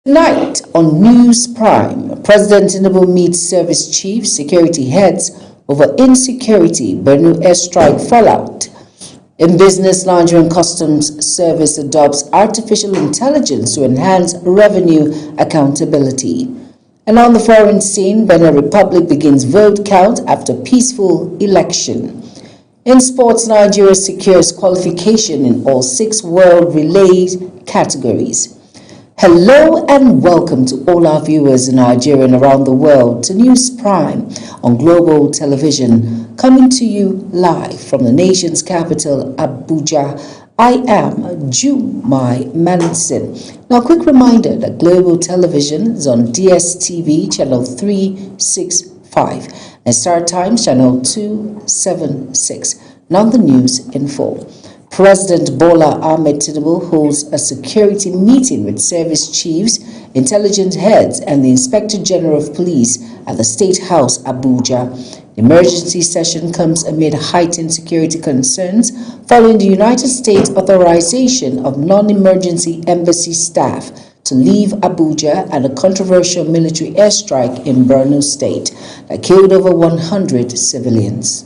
Tonight on News Prime, President Tinubu meets service chiefs, security heads over insecurity, Borno airstrike fallout. In business, Nigerian Customs Service adopts artificial intelligence to enhance revenue accountability. And on the foreign scene, Benin Republic begins vote count after peaceful election. In sports, Nigeria secures qualification in all 6 world relay categories. Hello and welcome to all our viewers in Nigeria and around the world to News Prime on Global Television, coming to you live from the nation's capital, Abuja. I am Jumai Manson. Now, a quick reminder that Global Television is on DSTV channel 365 and Star Times channel 276. Now the news in full. President Bola Ahmed Tinubu holds a security meeting with service chiefs, intelligence heads, and the Inspector General of Police at the State House, Abuja. The emergency session comes amid heightened security concerns following the United States authorization of non-emergency embassy staff to leave Abuja and a controversial military airstrike in Borno State that killed over 100 civilians.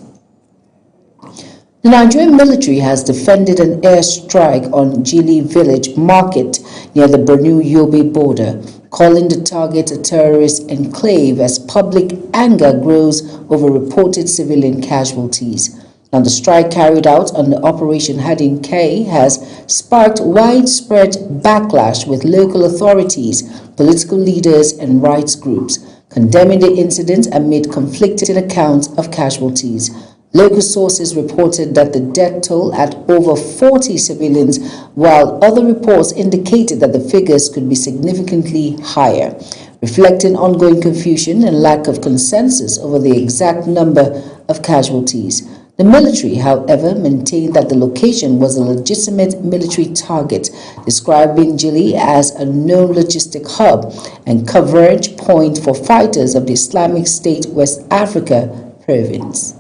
The Nigerian military has defended an airstrike on Jili village market near the Borno-Yobe border, calling the target a terrorist enclave as public anger grows over reported civilian casualties. Now, the strike carried out under Operation Hadin K has sparked widespread backlash, with local authorities, political leaders, and rights groups condemning the incident amid conflicting accounts of casualties. Local sources reported that the death toll at over 40 civilians, while other reports indicated that the figures could be significantly higher, reflecting ongoing confusion and lack of consensus over the exact number of casualties. The military, however, maintained that the location was a legitimate military target, describing Jili as a known logistic hub and coverage point for fighters of the Islamic State West Africa province.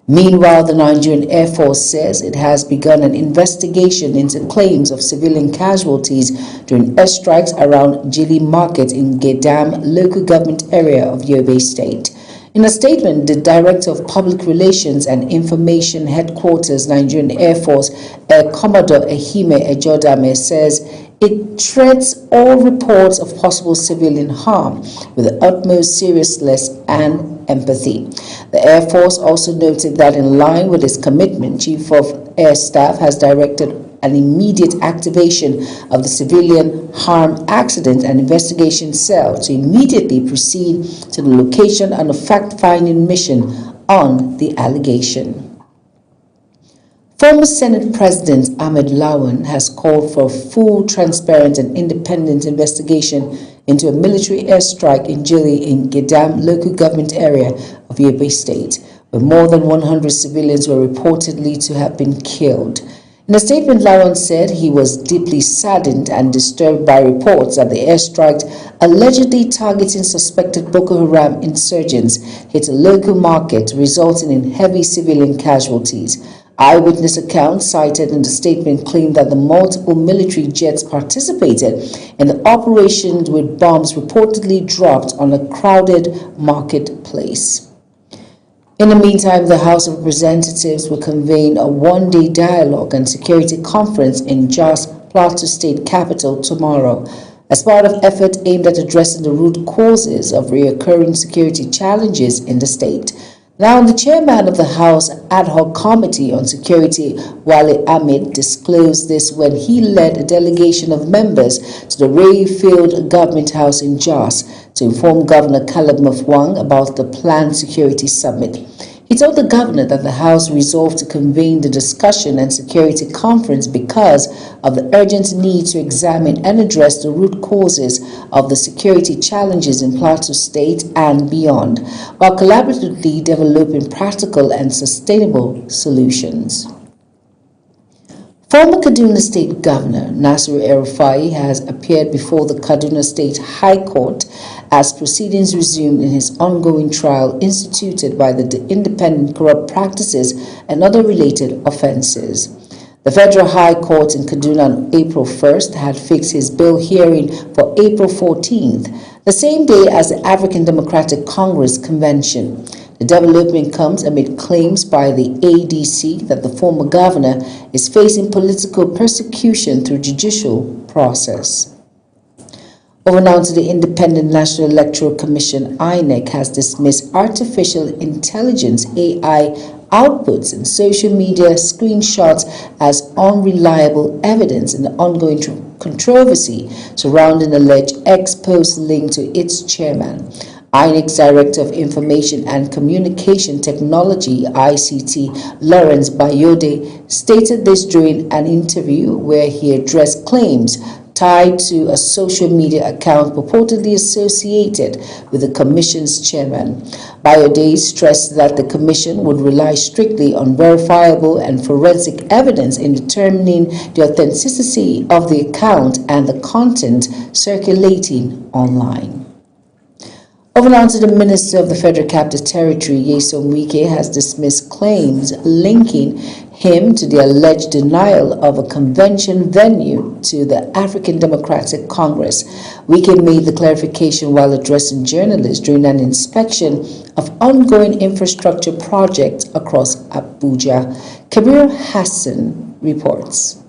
Meanwhile, the Nigerian Air Force says it has begun an investigation into claims of civilian casualties during airstrikes around Jili Market in Gedam local government area of Yobe State. In a statement, the Director of Public Relations and Information Headquarters, Nigerian Air Force, Air Commodore Ehime Ejodame, says it treats all reports of possible civilian harm with the utmost seriousness and empathy. The Air Force also noted that in line with its commitment, Chief of Air Staff has directed an immediate activation of the Civilian Harm Accident and Investigation Cell to immediately proceed to the location on a fact-finding mission on the allegation. Former Senate President Ahmed Lawan has called for a full, transparent, and independent investigation into a military airstrike in Jili in Gedam local government area of Yobe State, where more than 100 civilians were reportedly to have been killed. In a statement, Lawan said he was deeply saddened and disturbed by reports that the airstrike, allegedly targeting suspected Boko Haram insurgents, hit a local market, resulting in heavy civilian casualties. Eyewitness accounts cited in the statement claimed that the multiple military jets participated in the operations, with bombs reportedly dropped on a crowded marketplace. In the meantime, the House of Representatives will convene a one-day dialogue and security conference in Jos, Plateau State capital, tomorrow, as part of effort aimed at addressing the root causes of recurring security challenges in the state. Now, the chairman of the House Ad Hoc Committee on Security, Wale Ahmed, disclosed this when he led a delegation of members to the Rayfield Government House in Jos to inform Governor Caleb Mutfwang about the planned security summit. He told the governor that the House resolved to convene the discussion and security conference because of the urgent need to examine and address the root causes of the security challenges in Plateau State and beyond, while collaboratively developing practical and sustainable solutions. Former Kaduna State Governor Nasiru El-Rufai has appeared before the Kaduna State High Court as proceedings resumed in his ongoing trial instituted by the Independent Corrupt Practices and other related offences. The Federal High Court in Kaduna on April 1st had fixed his bail hearing for April 14th, the same day as the African Democratic Congress convention. The development comes amid claims by the ADC that the former governor is facing political persecution through judicial process. Over now to the Independent National Electoral Commission, INEC has dismissed artificial intelligence AI outputs and social media screenshots as unreliable evidence in the ongoing controversy surrounding alleged ex-post linked to its chairman. INEC's Director of Information and Communication Technology, ICT, Lawrence Bayode, stated this during an interview where he addressed claims tied to a social media account purportedly associated with the Commission's chairman. Bayode stressed that the Commission would rely strictly on verifiable and forensic evidence in determining the authenticity of the account and the content circulating online. Over now to the Minister of the Federal Capital Territory, Nyesom Wike, has dismissed claims linking him to the alleged denial of a convention venue to the African Democratic Congress. Wike made the clarification while addressing journalists during an inspection of ongoing infrastructure projects across Abuja. Kabir Hassan reports.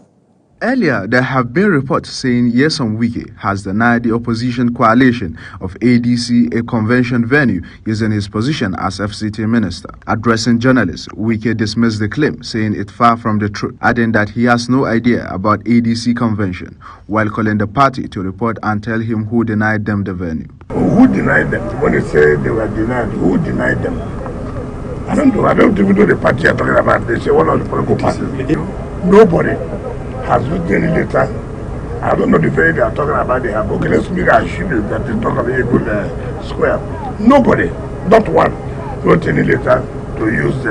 Earlier, there have been reports saying Nyesom Wike has denied the opposition coalition of ADC a convention venue using his position as FCT minister. Addressing journalists, Wike dismissed the claim, saying it far from the truth, adding that he has no idea about ADC convention, while calling the party to report and tell him who denied them the venue. Who denied them? When they say they were denied, who denied them? I don't know. I don't even know the party you're talking about. They say one of the political parties. Nobody has written any letter. I don't know the very they are talking about. They have, okay, let's make a assume that they talk about Eagle Square. Nobody, not one, wrote any letter to use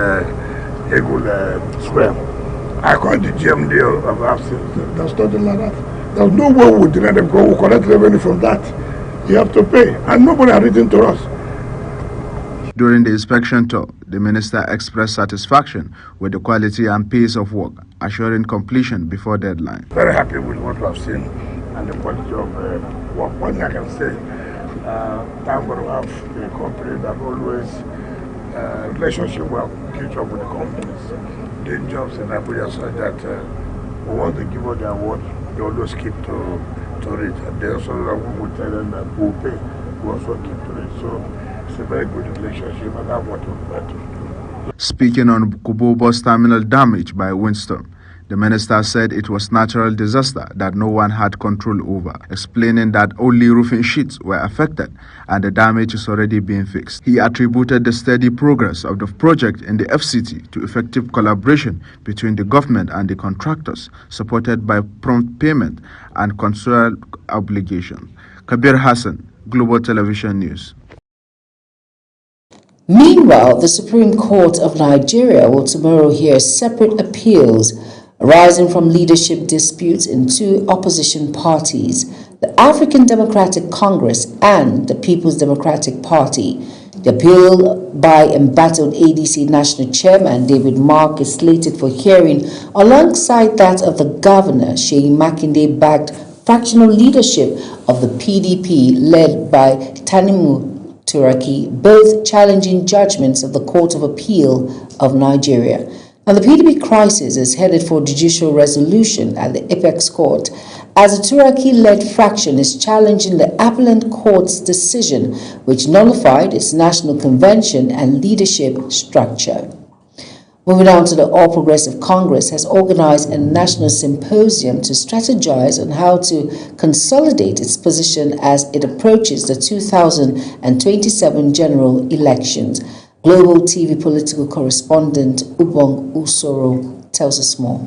Eagle Square. I called the GMD of absence. That's nothing like that. There's no way we would deny them because we collect revenue from that. You have to pay. And nobody has written to us. During the inspection tour, the minister expressed satisfaction with the quality and pace of work, assuring completion before deadline. Very happy with what we have seen and the quality of work. One thing I can say, thank God we have a company that always relationship well keeps up with the companies. The jobs in Abuja so that we want to give us the award, they always keep to it. And they also will tell them that we'll pay, we also keep to it. So it's a very good relationship, and that's what we're trying to do. Speaking on Kubo bus terminal damage by windstorm, the minister said it was natural disaster that no one had control over, explaining that only roofing sheets were affected and the damage is already being fixed. He attributed the steady progress of the project in the FCT to effective collaboration between the government and the contractors, supported by prompt payment and contractual obligation. Kabir Hassan, Global Television News. Meanwhile, the Supreme Court of Nigeria will tomorrow hear separate appeals arising from leadership disputes in two opposition parties, the African Democratic Congress and the People's Democratic Party. The appeal by embattled ADC National Chairman David Mark is slated for hearing alongside that of the governor, Seyi Makinde-backed fractional leadership of the PDP led by Tanimu Turaki, both challenging judgments of the Court of Appeal of Nigeria. Now, the PDP crisis is headed for judicial resolution at the Apex Court, as the Turaki-led fraction is challenging the appellant court's decision, which nullified its national convention and leadership structure. Moving on to the All Progressive Congress has organized a national symposium to strategize on how to consolidate its position as it approaches the 2027 general elections. Global TV political correspondent Ubong Usoro tells us more.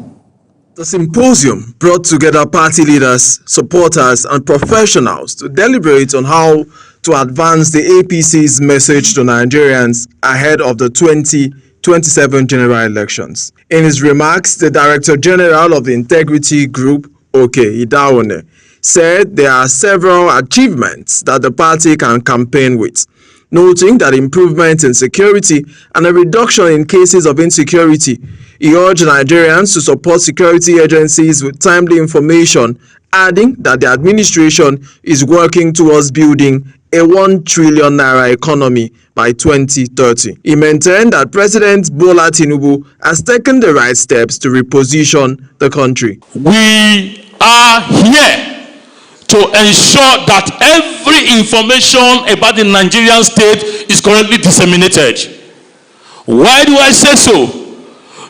The symposium brought together party leaders, supporters, and professionals to deliberate on how to advance the APC's message to Nigerians ahead of the 2027 general elections. In his remarks, the Director General of the Integrity Group, Oke Idawone, said there are several achievements that the party can campaign with. noting that improvements in security and a reduction in cases of insecurity. He urged Nigerians to support security agencies with timely information, adding that the administration is working towards building a 1 trillion naira economy by 2030. He maintained that President Bola Tinubu has taken the right steps to reposition the country. We are here to ensure that every information about the Nigerian state is correctly disseminated. Why do I say so?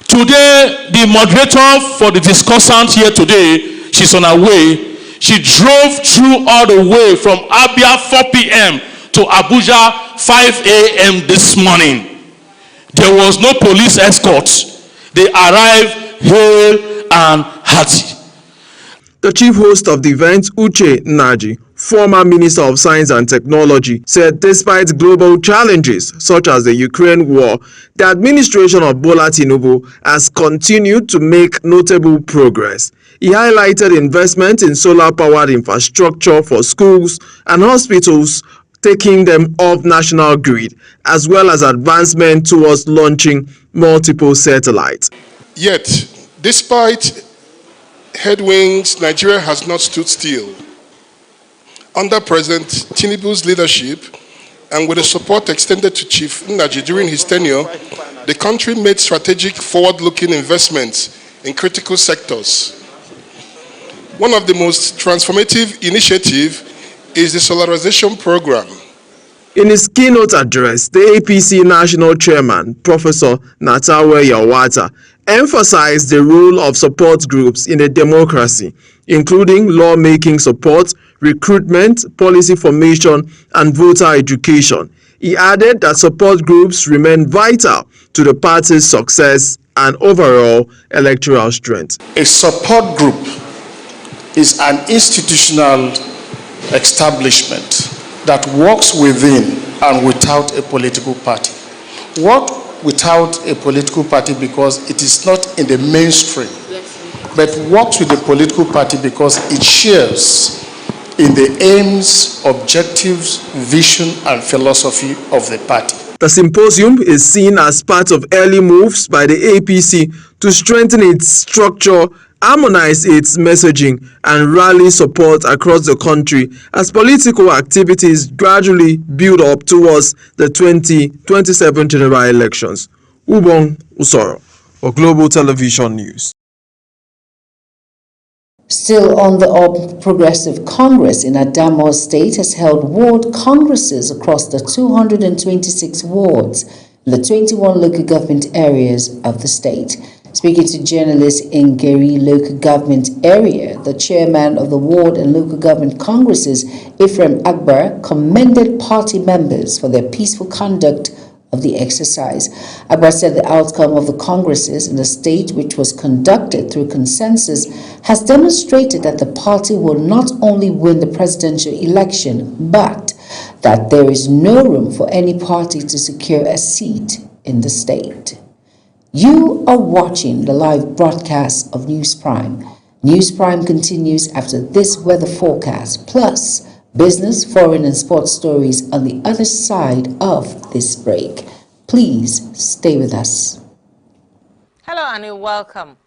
Today, the moderator for the discussant here today, she's on her way. She drove through all the way from Abia 4 p.m. to Abuja 5 a.m. this morning. There was no police escort. They arrived hale and hearty. The chief host of the event, Uche Nnaji, former Minister of Science and Technology, said despite global challenges such as the Ukraine war, the administration of Bola Tinubu has continued to make notable progress. He highlighted investment in solar-powered infrastructure for schools and hospitals, taking them off national grid, as well as advancement towards launching multiple satellites. Yet, despite headwinds, Nigeria has not stood still. Under President Tinubu's leadership, and with the support extended to Chief Nnaji during his tenure, the country made strategic forward-looking investments in critical sectors. One of the most transformative initiatives is the solarization program. In his keynote address, the APC National Chairman, Professor Natawe Yawata, emphasized the role of support groups in a democracy, including lawmaking support, recruitment, policy formation, and voter education. He added that support groups remain vital to the party's success and overall electoral strength. A support group is an institutional establishment that works within and without a political party. Work without a political party because it is not in the mainstream, but works with the political party because it shares in the aims, objectives, vision, and philosophy of the party. The symposium is seen as part of early moves by the APC to strengthen its structure, harmonize its messaging, and rally support across the country as political activities gradually build up towards the 2027 general elections. Ubong Usoro for Global Television News. Still on the All Progressive Congress in Adamawa State has held ward congresses across the 226 wards in the 21 local government areas of the state. Speaking to journalists in Geri local government area, the chairman of the ward and local government congresses, Ephraim Akbar, commended party members for their peaceful conduct of the exercise. Akbar said the outcome of the congresses in the state, which was conducted through consensus, has demonstrated that the party will not only win the presidential election, but that there is no room for any party to secure a seat in the state. You are watching the live broadcast of News Prime. News Prime continues after this weather forecast, plus business, foreign, and sports stories on the other side of this break. Please stay with us. Hello and welcome.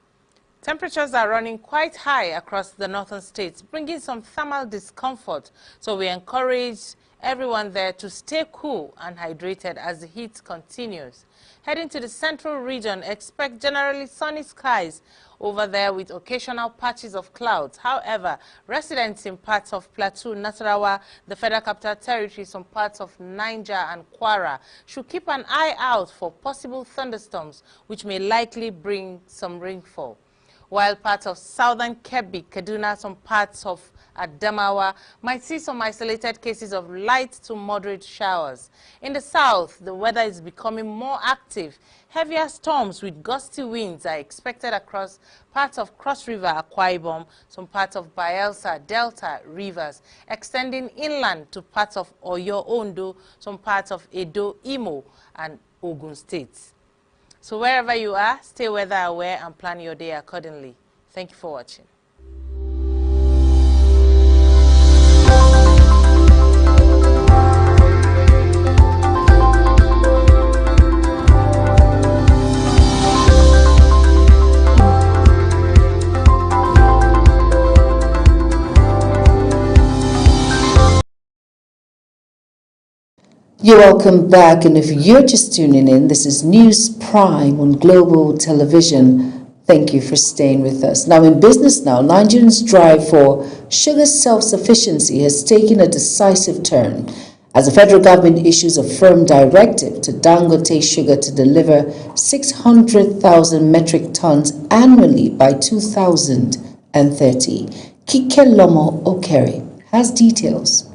Temperatures are running quite high across the northern states, bringing some thermal discomfort. So we encourage everyone there to stay cool and hydrated as the heat continues. Heading to the central region, expect generally sunny skies over there with occasional patches of clouds. However, residents in parts of Plateau, Nasarawa, the Federal Capital Territory, some parts of Niger and Kwara should keep an eye out for possible thunderstorms, which may likely bring some rainfall. While parts of southern Kebbi, Kaduna, some parts of Adamawa might see some isolated cases of light to moderate showers. In the south, the weather is becoming more active. Heavier storms with gusty winds are expected across parts of Cross River, Akwa Ibom, some parts of Bayelsa, Delta, Rivers, extending inland to parts of Oyo, Ondo, some parts of Edo, Imo, and Ogun states. So wherever you are, stay weather aware and plan your day accordingly. Thank you for watching. You're welcome back, and if you're just tuning in, this is News Prime on Global Television. Thank you for staying with us. Now, in business now, Nigerians' drive for sugar self-sufficiency has taken a decisive turn as the federal government issues a firm directive to Dangote Sugar to deliver 600,000 metric tons annually by 2030. Kike Lomo Okere has details.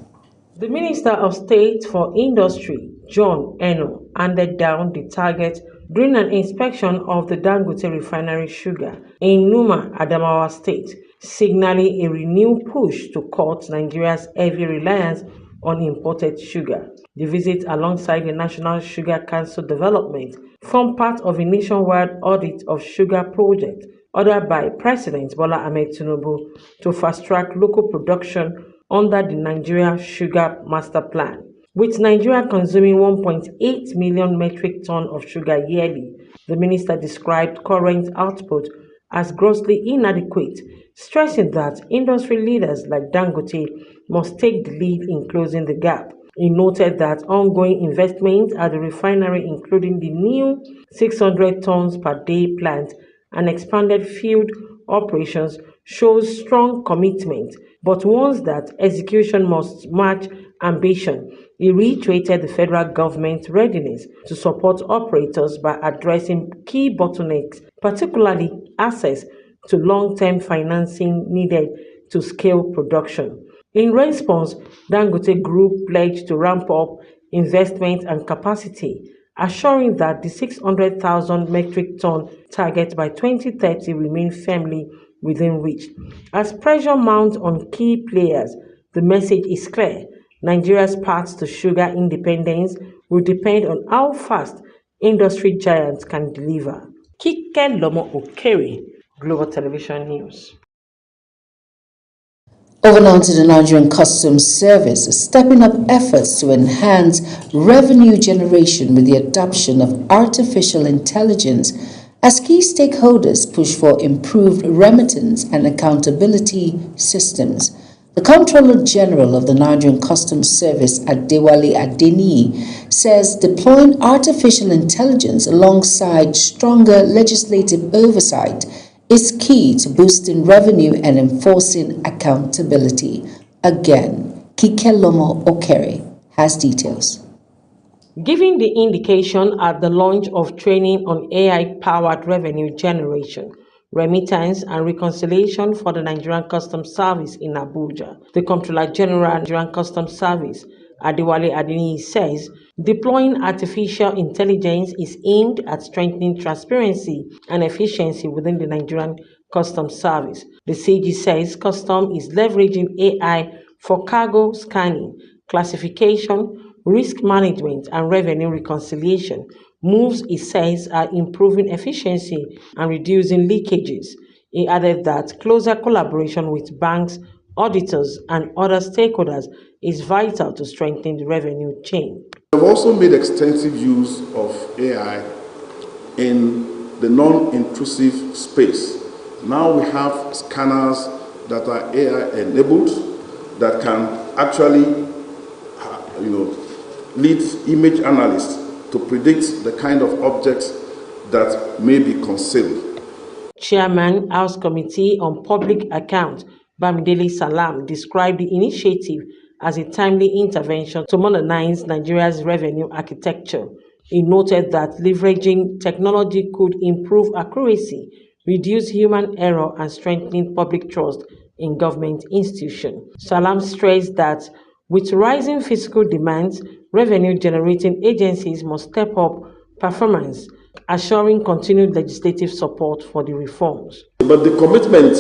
The Minister of State for Industry, John Eno, handed down the target during an inspection of the Dangote refinery sugar in Numa, Adamawa State, signaling a renewed push to cut Nigeria's heavy reliance on imported sugar. The visit, alongside the National Sugar Council development, formed part of a nationwide audit of sugar project ordered by President Bola Ahmed Tinubu to fast-track local production under the Nigeria Sugar Master Plan. With Nigeria consuming 1.8 million metric tons of sugar yearly, the minister described current output as grossly inadequate, stressing that industry leaders like Dangote must take the lead in closing the gap. He noted that ongoing investment at the refinery, including the new 600 tons per day plant and expanded field operations, shows strong commitment, but warns that execution must match ambition. He reiterated the federal government's readiness to support operators by addressing key bottlenecks, particularly access to long-term financing needed to scale production. In response, Dangote Group pledged to ramp up investment and capacity, assuring that the 600,000 metric ton target by 2030 remains firmly within reach. As pressure mounts on key players, the message is clear: Nigeria's path to sugar independence will depend on how fast industry giants can deliver. Kike Lomo Okere, Global Television News. Over now to the Nigerian Customs Service, stepping up efforts to enhance revenue generation with the adoption of artificial intelligence as key stakeholders push for improved remittance and accountability systems. The Comptroller General of the Nigerian Customs Service, Adewale Adeniyi, says deploying artificial intelligence alongside stronger legislative oversight is key to boosting revenue and enforcing accountability. Again, Kike Lomo Okere has details. Giving the indication at the launch of training on AI-powered revenue generation, remittance and reconciliation for the Nigerian Customs Service in Abuja, the Comptroller General of Nigerian Customs Service, Adewale Adeniyi, says deploying artificial intelligence is aimed at strengthening transparency and efficiency within the Nigerian Customs Service. The CG says Customs is leveraging AI for cargo scanning, classification, risk management, and revenue reconciliation. Moves, he says, are improving efficiency and reducing leakages. He added that closer collaboration with banks, auditors, and other stakeholders is vital to strengthen the revenue chain. We have also made extensive use of AI in the non-intrusive space. Now we have scanners that are AI-enabled that can actually, lead image analysts to predict the kind of objects that may be concealed. Chairman, House Committee on Public Accounts, Bamidele Salam, described the initiative as a timely intervention to modernize Nigeria's revenue architecture. He noted that leveraging technology could improve accuracy, reduce human error, and strengthen public trust in government institutions. Salam stressed that with rising fiscal demands, revenue-generating agencies must step up performance, assuring continued legislative support for the reforms. But the commitment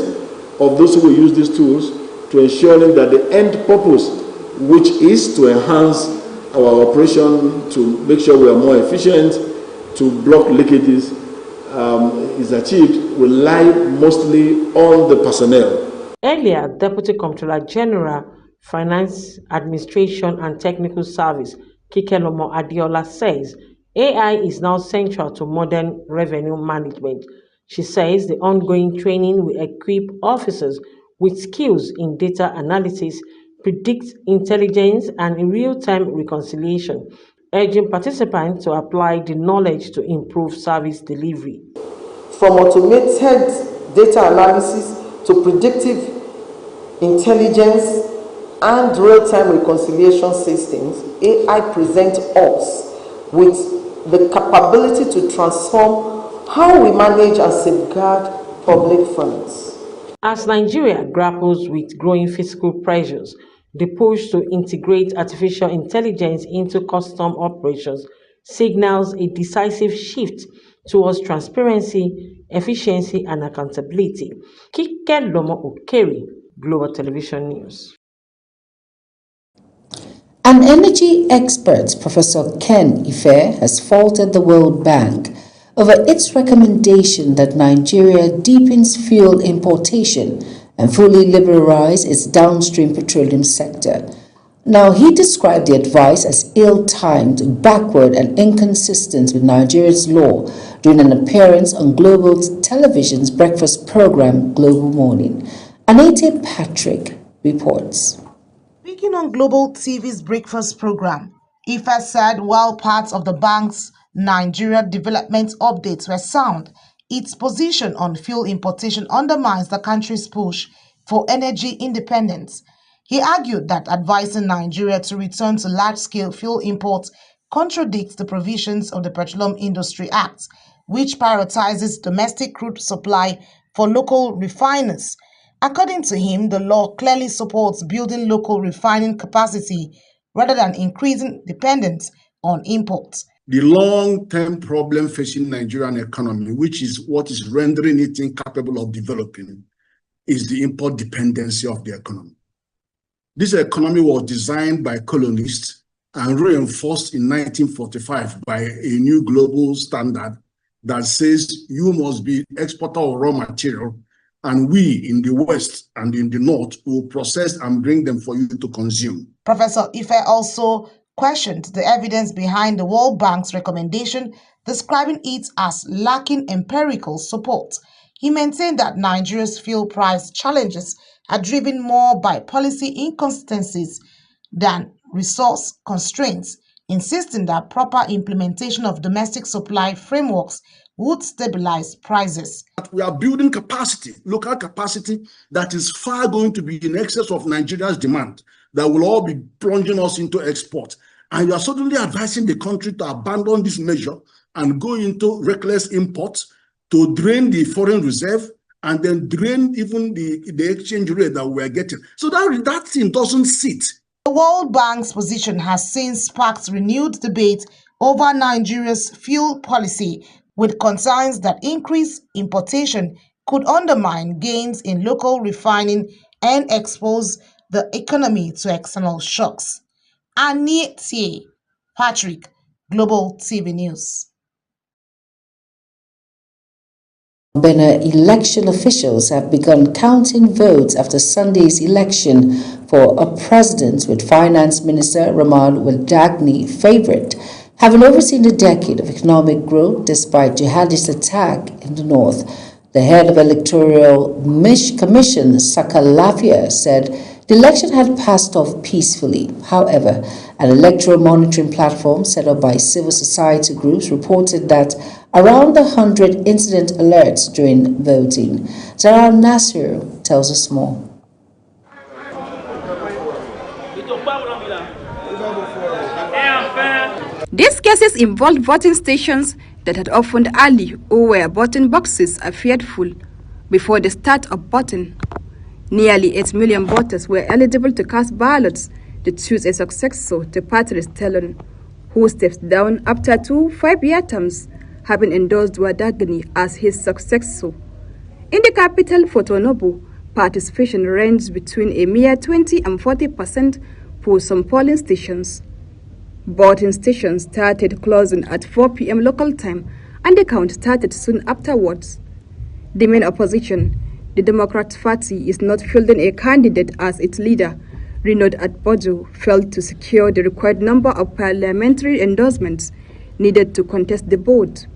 of those who will use these tools to ensuring that the end purpose, which is to enhance our operation, to make sure we are more efficient, to block leakages, is achieved, will lie mostly on the personnel. Earlier, Deputy Comptroller General, Finance Administration and Technical Service, Kike Lomo Adiola, says AI is now central to modern revenue management. She says the ongoing training will equip officers with skills in data analysis, predict intelligence, and in real-time reconciliation, urging participants to apply the knowledge to improve service delivery. From automated data analysis to predictive intelligence and real-time reconciliation systems, AI presents us with the capability to transform how we manage and safeguard public funds. As Nigeria grapples with growing fiscal pressures, the push to integrate artificial intelligence into custom operations signals a decisive shift towards transparency, efficiency, and accountability. Kike Lomo Okeri, Global Television News. An energy expert, Professor Ken Ife, has faulted the World Bank over its recommendation that Nigeria deepens fuel importation and fully liberalize its downstream petroleum sector. Now, he described the advice as ill-timed, backward, and inconsistent with Nigeria's law during an appearance on Global Television's breakfast program, Global Morning. Anete Patrick reports. Speaking on Global TV's breakfast program, Ife said while parts of the bank's Nigeria development updates were sound, its position on fuel importation undermines the country's push for energy independence. He argued that advising Nigeria to return to large-scale fuel imports contradicts the provisions of the Petroleum Industry Act, which prioritizes domestic crude supply for local refiners. According to him, the law clearly supports building local refining capacity rather than increasing dependence on imports. The long-term problem facing Nigerian economy, which is what is rendering it incapable of developing, is the import dependency of the economy. This economy was designed by colonists and reinforced in 1945 by a new global standard that says you must be exporter of raw material, and we in the West and in the North will process and bring them for you to consume. Professor Ife also questioned the evidence behind the World Bank's recommendation, describing it as lacking empirical support. He maintained that Nigeria's fuel price challenges are driven more by policy inconsistencies than resource constraints, insisting that proper implementation of domestic supply frameworks would stabilize prices. We are building capacity, local capacity, that is far going to be in excess of Nigeria's demand, that will all be plunging us into export. And you are suddenly advising the country to abandon this measure and go into reckless imports to drain the foreign reserve and then drain even the exchange rate that we are getting. So that thing doesn't sit. The World Bank's position has since sparked renewed debate over Nigeria's fuel policy, with concerns that increased importation could undermine gains in local refining and expose the economy to external shocks. Anete Patrick, Global TV News. Benin election officials have begun counting votes after Sunday's election for a president, with Finance Minister Ramadan Wadagni favorite, having overseen a decade of economic growth despite jihadist attack in the north. The head of Electoral Commission, Saka Lafia, said the election had passed off peacefully. However, an electoral monitoring platform set up by civil society groups reported that around 100 incident alerts during voting. Zara Nasir tells us more. These cases involved voting stations that had opened early or where voting boxes appeared full before the start of voting. Nearly 8 million voters were eligible to cast ballots to choose a successor to Patrice Talon, who steps down after 2 5-year terms, having endorsed Wadagni as his successor. In the capital, Porto-Novo, participation ranged between a mere 20 and 40% for some polling stations. Voting stations started closing at 4 p.m. local time, and the count started soon afterwards. The main opposition, the Democrat Party, is not fielding a candidate as its leader, Renaud Adbojo, failed to secure the required number of parliamentary endorsements needed to contest the vote.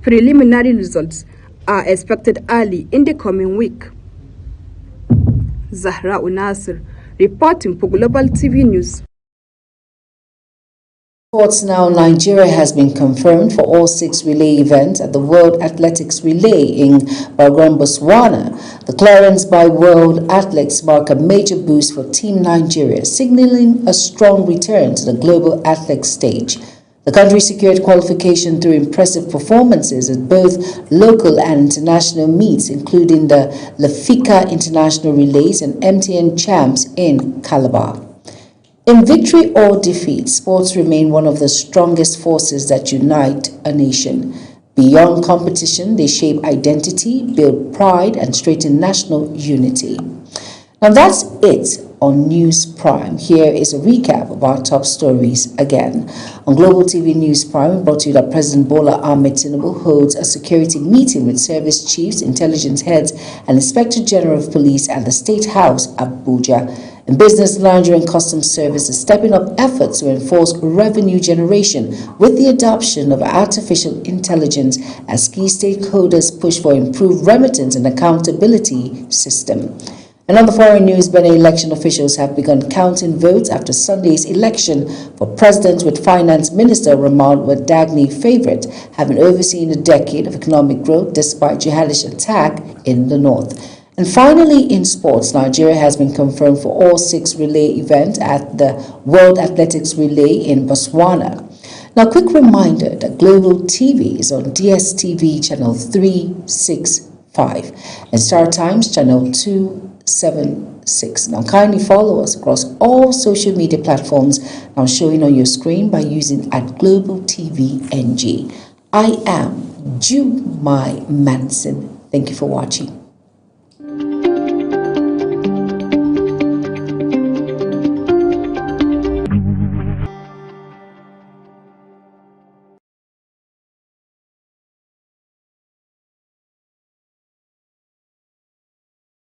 Preliminary results are expected early in the coming week. Zahra Unasir, reporting for Global TV News. Sports Now, Nigeria has been confirmed for all 6 relay events at the World Athletics Relay in Bagram, Botswana. The clearance by world athletes mark a major boost for Team Nigeria, signaling a strong return to the global athletics stage. The country secured qualification through impressive performances at both local and international meets, including the Lafika International Relays and MTN Champs in Calabar. In victory or defeat, sports remain one of the strongest forces that unite a nation. Beyond competition, they shape identity, build pride, and strengthen national unity. Now that's it on News Prime. Here is a recap of our top stories again. On Global TV News Prime, brought to you that President Bola Ahmed Tinubu holds a security meeting with service chiefs, intelligence heads, and Inspector General of Police at the State House, Abuja. In business, Nigerian Customs Service is stepping up efforts to enforce revenue generation with the adoption of artificial intelligence as key stakeholders push for improved remittance and accountability system. And on the foreign news, Benin election officials have begun counting votes after Sunday's election for president, with Finance Minister Ramon Wadagni favorite, having overseen a decade of economic growth despite jihadist attack in the north. And finally, in sports, Nigeria has been confirmed for all 6 relay events at the World Athletics Relay in Botswana. Now, quick reminder that Global TV is on DSTV channel 365 and Star Times channel 276. Now, kindly follow us across all social media platforms now showing on your screen by using @GlobalTVNG. I am Jumai Manson. Thank you for watching.